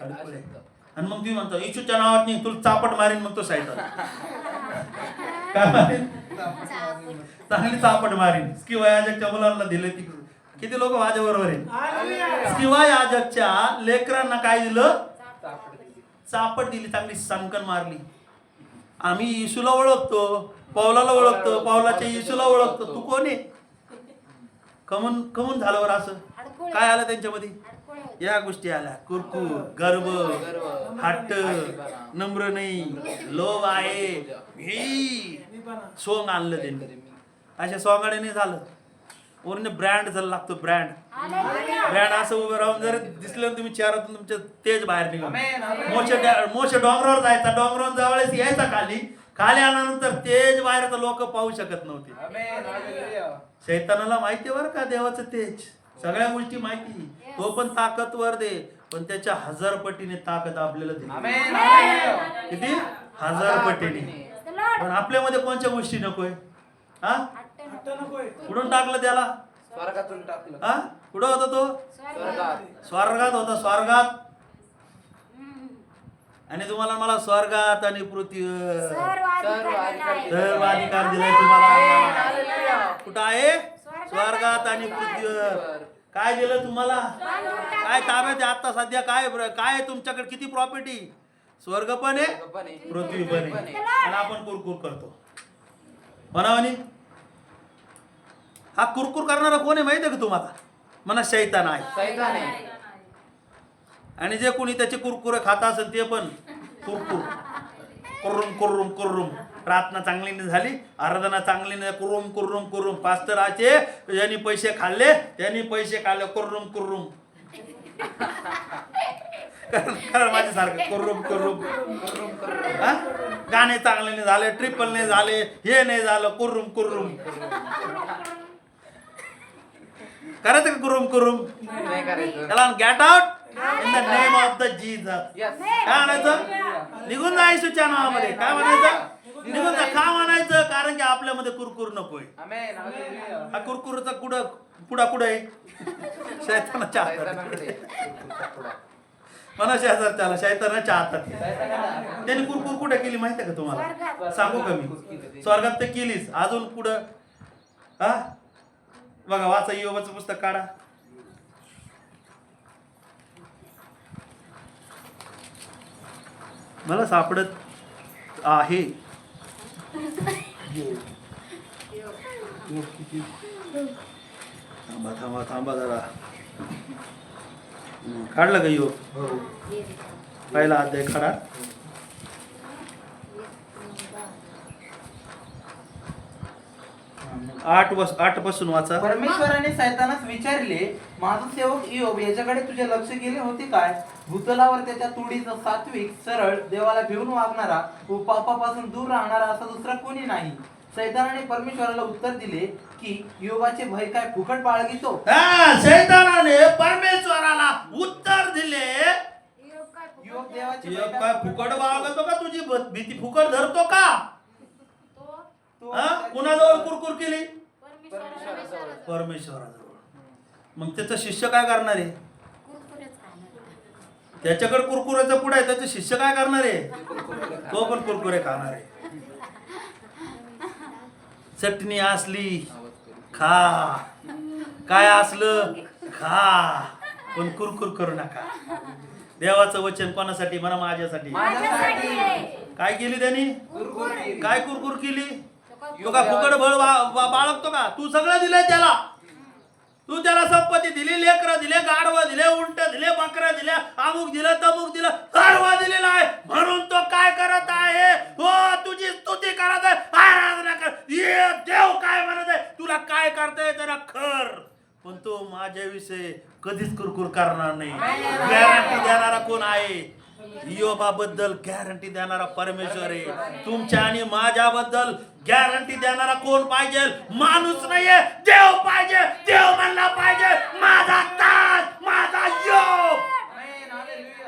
S1: हाडकुळे. आणि मग तुम्ही म्हणतो येशूच्या नावात नाही, तुला चापट मारीन. मग तो शैतान काय मारीन? चांगली चापट मारीन. स्किवा याजकच्या मुलांना दिले तिकडून. किती लोक माझ्या बरोबर आहे? स्किवा याजकच्या लेकरांना काय दिलं? चापट दिली, चांगली सणकण मारली. आम्ही येशूला ओळखतो, पौलाला ओळखतो, पौलाच्या येशूला ओळखतो. तू कोण आहे? कमून झालं बरं असं? काय आलं त्यांच्यामध्ये? या गोष्टी आल्या. कुरकुर, गर्व, हट्ट, नम्र नाही, लोभ आहे, सोंग आणलं त्यांनी. अशा सोंगाने नाही झालं. वरून ब्रँड झालं लागतो. ब्रँड असं उभं राहून जर दिसलं तुम्ही चेहऱ्यातून तुमचं तेज बाहेर निघालं. मोठ्या डोंगरावर जायचा, डोंगरावर जवळच यायचा, खाली आल्यानंतर तेज बाहेर तर लोक पाहू शकत नव्हते. शैतानाला माहिती बरं का देवाचं तेज, सगळ्या गोष्टी माहिती. तो पण ताकदवर दे, पण त्याच्या 1000 पटीने ताकद आपल्याला दे. किती? 1000 पटीने. पण आपल्यामध्ये कोणत्या गोष्टी नकोय? हा, कुठून टाकलं त्याला?
S3: स्वर्गातून टाकलं.
S1: हा, कुठं होता तो? स्वर्गात होता, स्वर्गात. आणि तुम्हाला मला स्वर्गात आणि पृथ्वीवर सर्व अधिकार दिलाय तुम्हाला. कुठं आहे? स्वर्गात आणि पृथ्वीवर. काय दिलं तुम्हाला? काय ताब्यात आहे आता सध्या? काय काय तुमच्याकडे किती प्रॉपर्टी? स्वर्ग पण आहे, पृथ्वी पण आहे. आणि आपण कुरकुर करतो. म्हणावनी हा कुरकुर करणारा कोण आहे माहिती आहे का तुम्हाला? म्हणा शैतान आहे. आणि जे कोणी त्याचे कुरकुरे खात असेल ते पण कुरकुर कुर्रुम कुर्रुम. प्रार्थना चांगली नाही झाली, आराधना चांगली नाही, कुर्रुम. पास्टराचे यांनी पैसे खाल्ले, कुर्रुम. कारण माझ्यासारखं कुर्रुम. गाणे चांगले नाही झाले, ट्रिपल नाही झाले, हे नाही झालं, कुर्रुम. करायचं का कुर्रुम? त्याला get out in the name of the Jesus. काय म्हणायचं? निघून जा येशूच्या नावामध्ये. काय म्हणायचं? निघून जा. का म्हणायचं? कारण की आपल्यामध्ये कुरकुर नकोय. हा कुरकुरचा पुढा कुठं आहे? शैतानाच्या हातात. म्हणा शेजारच्याला शैतानाच्या हातात. त्यांनी कुरकुर कुठे केली माहिती आहे का तुम्हाला? सांगू का मी? स्वर्गात तर केलीच. अजून कुठं? हा बघा, वाचा योबाचं पुस्तक काढा. मला सापडत आहे. थांबा जरा. काढलं का योग? पहिला अध्याय काढा. 8 पासून वाचा.
S3: परमेश्वराने सैतानास विचारले, माझा सेवक इयोब याच्याकडे तुझे लक्ष गेले होते काय? भूतलावर त्याच्या तोडीचा सात्विक, सरळ, देवाला भिवून वागणारा व पापापासून दूर राहणारा असा दुसरा कोणी नाही. सैतानाने परमेश्वराला उत्तर दिले की इयोबाचे भय काय फुकट बाळगितो?
S1: शैतानाने परमेश्वराला उत्तर दिले,
S3: इयोब देवाचे भय
S1: इयोब काय फुकट बाळगतो का? तुझी भीती फुकट धरतो का? कुणाजवळ कुरकुर केली? परमेश्वराजवळ. मग त्याचा शिष्य काय करणार आहे? त्याच्याकडे कुरकुऱ्याचा पुढा आहे, त्याचा शिष्य काय करणार आहे? तो पण कुरकुरे खाणार आहे. चटणी असली खा, काय असलं खा, पण कुरकुर करू नका. देवाचं वचन कोणासाठी? म्हणा माझ्यासाठी. काय केली त्यांनी? काय कुरकुर केली? तो का फुकट बळ बाळगतो का? तू सगळं दिलंय त्याला. तू त्याला संपत्ती दिली, लेकरं दिले, गाढवं दिले, उंट दिले, बकऱ्या दिल्या, अमुक दिलं, तमुक दिलं, सर्व दिलेलं आहे. म्हणून तो काय करत आहे? हो, तुझी स्तुती करत आहे, आराधना कर. ये देव काय म्हणत आहे? तुला काय करता येतं ना कर, पण तो माझ्याविषयी कधीच कुरकुर करणार नाही. गॅरंटी देणारा कोण आहे? इयोबाबद्दल गॅरंटी देणारा परमेश्वर आहे. तुमच्या आणि माझ्याबद्दल गॅरंटी देणारा कोण पाहिजे? माणूस नाहीये, देव पाहिजे. देव म्हणला पाहिजे, माझा ताज, माझा योग.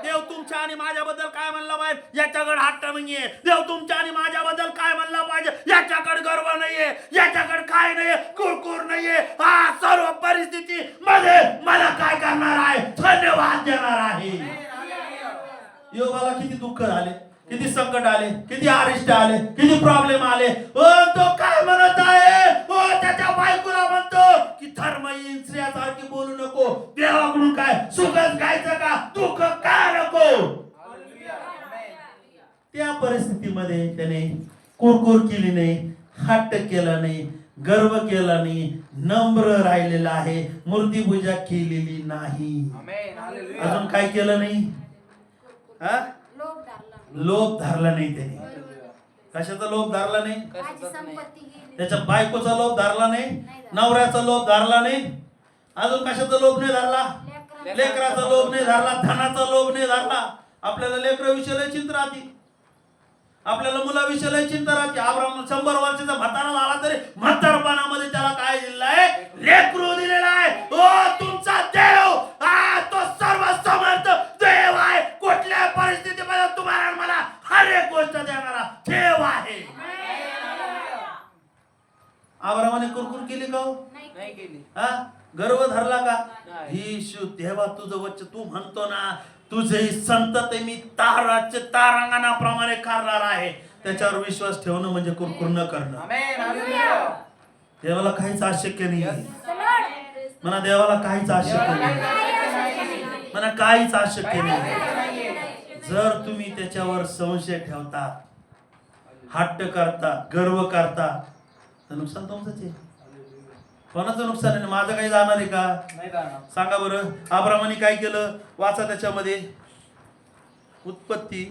S1: देव तुमच्या आणि माझ्याबद्दल काय म्हणला पाहिजे? याच्याकडे हट्ट नाहीये. देव तुमच्या आणि माझ्याबद्दल काय म्हणला पाहिजे? याच्याकडे गर्व नाहीये, याच्याकडे काय नाहीये, कुरकुर नाहीये. हा सर्व परिस्थिती मध्ये मला काय करणार आहे? धन्यवाद देणार आहे. योबाला किती दुःख झाले, किती संकट आले, किती अरिष्ट आले, किती प्रॉब्लेम आले. तो काय म्हणत आहे? त्याच्या बायकोला म्हणतो की धर्महीन स्त्रियासारखी बोलू नको. देवाकडून काय सुखच घ्यायचं का? दुःख का नको? त्या परिस्थितीमध्ये त्याने कुरकुर केली नाही, हट्ट केला नाही, गर्व केला नाही, नम्र राहिलेला आहे, मूर्तीपूजा केलेली नाही. अजून काय केलं नाही? लोभ धरला नाही त्याने. कशाचा लोभ धरला नाही? त्याच्या बायकोचा लोभ धरला नाही, नवऱ्याचा लोभ धरला नाही. अजून कशाचा लोभ नाही धरला? लेकराचा लोभ नाही धरला, धनाचा लोभ नाही धरला. आपल्याला लेकराविषयी लय चिंता राहते, आपल्याला मुलाविषयी लय चिंता राहते. अब्राहम 100 वर्षाचा म्हातारा झाला तरी म्हातारपणामध्ये त्याला काय दिलेलं आहे? लेकरू दिलेला आहे. तुमचा देव तो सर्व समर्थ देव आहे. कुठल्या परिस्थितीमध्ये तुम्हाला मला हर एक गोष्ट देणारा देव आहे. अब्राहमाने कुरकुर केली का?
S3: नाही केली.
S1: गर्व धरला का? ही देवा तुझं वचन तू म्हणतो ना, तुझे संतती मी तारांगणाप्रमाणे करणार आहे. त्याच्यावर विश्वास ठेवणं म्हणजे कुरकुर न करणं. देवाला काहीच अशक्य नाही. म्हणा देवाला काहीच अशक्य नाही. म्हणा काहीच अशक्य नाही. जर तुम्ही त्याच्यावर संशय ठेवता, हट्ट करता, गर्व करता, तर नुकसान तुमचंच आहे. कोणाचं नुकसान आहे? माझं काही जाणार आहे का? सांगा बरं. अब्राहमाने काय केलं? वाचा त्याच्यामध्ये उत्पत्ती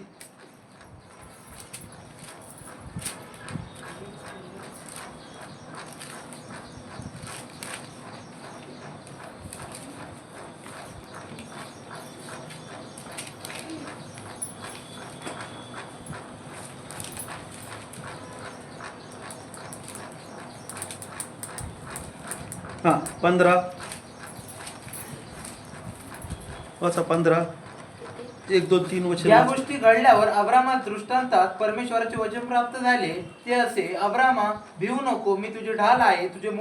S1: हा 15 वाचा. 15 1 2 3 वचन.
S3: या गोष्टी घडल्यावर अब्रामास दृष्टांतात परमेश्वराचे वचन प्राप्त झाले. ते असे, अब्रामा भिवू नको, मी तुझे ढाल आहे, तुला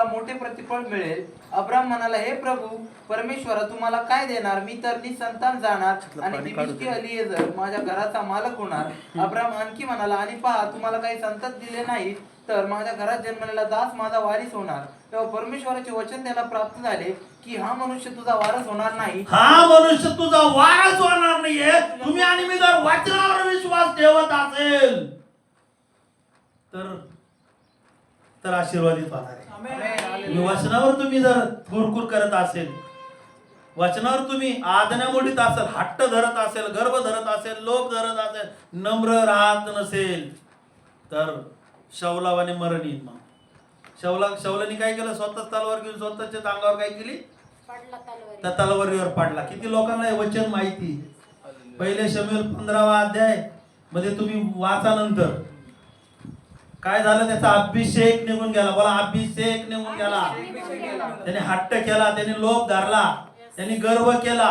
S3: मोठे प्रतिफळ मिळेल. अब्राम म्हणाला, हे प्रभू परमेश्वरा, तुम्हाला काय देणार? मी तर निसंतान जाणार आणि दिमिश्की अलिएझर माझ्या घराचा मालक होणार. अब्राम आणखी म्हणाला, आणि पहा, तुम्हाला काही संतत दिले नाही, तर माझ्या घरात जन्मलेला दास माझा वारीस होणार. तेव्हा परमेश्वराचे वचन त्याला प्राप्त झाले की हा मनुष्य तुझा वारस होणार नाही.
S1: हा मनुष्य तुझा वारस होणार नाहीये. तुम्ही आणि मी जर वचनावर विश्वास ठेवत असेल तर आशीर्वादित होणार आहे. तुम्ही वचनावर तुम्ही जर कुरकुर करत असेल, वचनावर तुम्ही आज्ञा मोडीत असेल, हट्ट धरत असेल, गर्व धरत असेल, लोभ धरत असेल, नम्र राहत नसेल, तर शौलावाने मरण येईल. मग शौलाने काय केलं? स्वतःच तलवार घेऊन स्वतःच्याच अंगावर काय केली?
S4: पडला तलवारी.
S1: त्या तलवारीवर पाडला. किती लोकांना हे वचन माहिती? पहिले शमूएल 15वा अध्याय मध्ये तुम्ही वाचा. नंतर काय झालं? त्याचा अभिषेक निघून गेला. बोला, अभिषेक निघून गेला. त्याने हट्ट केला, त्याने लोभ धरला, त्यांनी गर्व केला.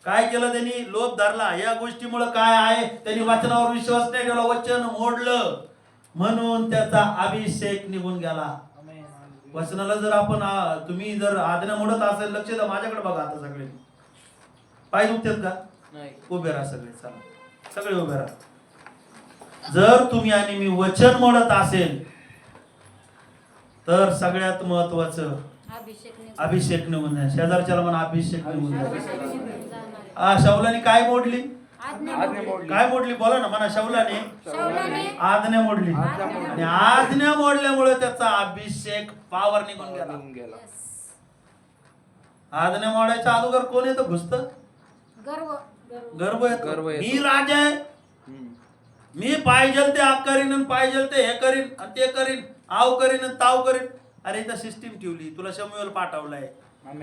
S1: काय केलं त्यांनी? लोभ धरला. या गोष्टीमुळे काय आहे? त्यांनी वचनावर विश्वास नाही ठेवला, वचन मोडलं, म्हणून त्याचा अभिषेक निघून गेला. वचनाला जर आपण तुम्ही जर आज्ञा मोडत असेल, लक्ष द्या, माझ्याकडे बघा. आता सगळे पाय दुखतात का? उभे राहा सगळे, चला सगळे उभे राहा. जर तुम्ही आणि मी वचन मोडत असेल तर सगळ्यात महत्वाचं अभिषेक निघून जाईल. शेजारच्याला म्हणा, अभिषेक निघून जाईल. शौलाने काय मोडली? काय मोडली? बोला ना, म्हणा. शौलाने आज्ञा मोडली. आणि आज्ञा मोडल्यामुळे त्याचा अभिषेक पावर निघून गेला. आज्ञा मोडायच्या अगोदर कोण येतं? घुसत गर्व येतो. मी राजा आहे, मी पाहिजे ते करीन आणि पाहिजे ते हे करीन आणि ते करीन, आव करीन आणि ताव करीन. अरे इथं सिस्टीम ठेवली. तुला शमूएल पाठवलाय.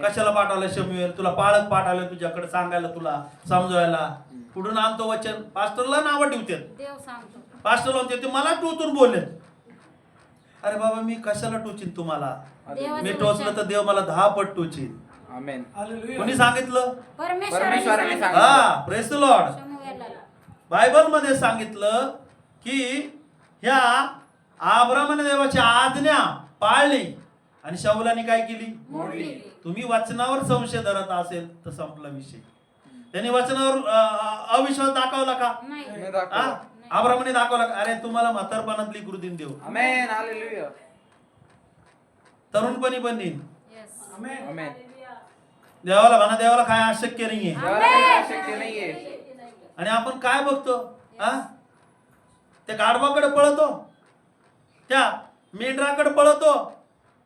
S1: कशाला पाठवलाय शमूएल? तुला पाळक पाठवलंय तुझ्याकडे सांगायला, तुला समजवायला. कुठून आणतो वचन? पास्टरला नावं ठेवतात.
S4: देव सांगतो.
S1: पास्टरला म्हणते, ते मला टोचून बोलले. अरे बाबा, मी कशाला टोचीन तुम्हाला? मी टोचलं तर देव मला 10 पट टोचीन.
S3: आमेन.
S1: कोणी सांगितलं?
S3: परमेश्वराने सांगितलं.
S1: हा, प्रेज द लॉर्ड.
S4: शमूएलाला.
S1: बायबल मध्ये सांगितलं की ह्या अब्रामाने देवाची आज्ञा पाळली आणि शौलाने काय केली?
S4: मोडली.
S1: तुम्ही वचनावर संशय धरत असेल तर संपला विषय. त्याने वचनावर अविश्वास दाखवला का?
S4: नाही.
S1: अब्रामाने दाखवला का? अरे तुम्हाला म्हातारपणातली कृतीन देऊ,
S3: आमेन. हालेलुया.
S1: तरुणपणी पण देईन.
S4: Yes.
S3: आमेन.
S1: देवाला म्हणा, देवाला काय अशक्य नाहीये.
S3: देवाला काही शक्य नाहीये.
S1: आणि आपण काय बघतो? त्या गाढवाकडे पळतो, त्या मेंढराकडे पळतो.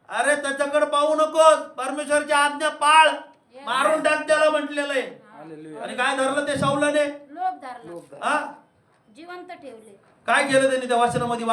S1: अरे त्याच्याकडे पाहू नकोस, परमेश्वरची आज्ञा पाळ, मारून टाक त्याला म्हटलेलं आहे.
S3: हालेलुया.
S1: आणि काय धरलं ते शौलाने?
S4: लोभ धरला.
S1: हा,
S4: जिवंत ठेवले.
S1: काय केलं त्यांनी त्या वचनामध्ये?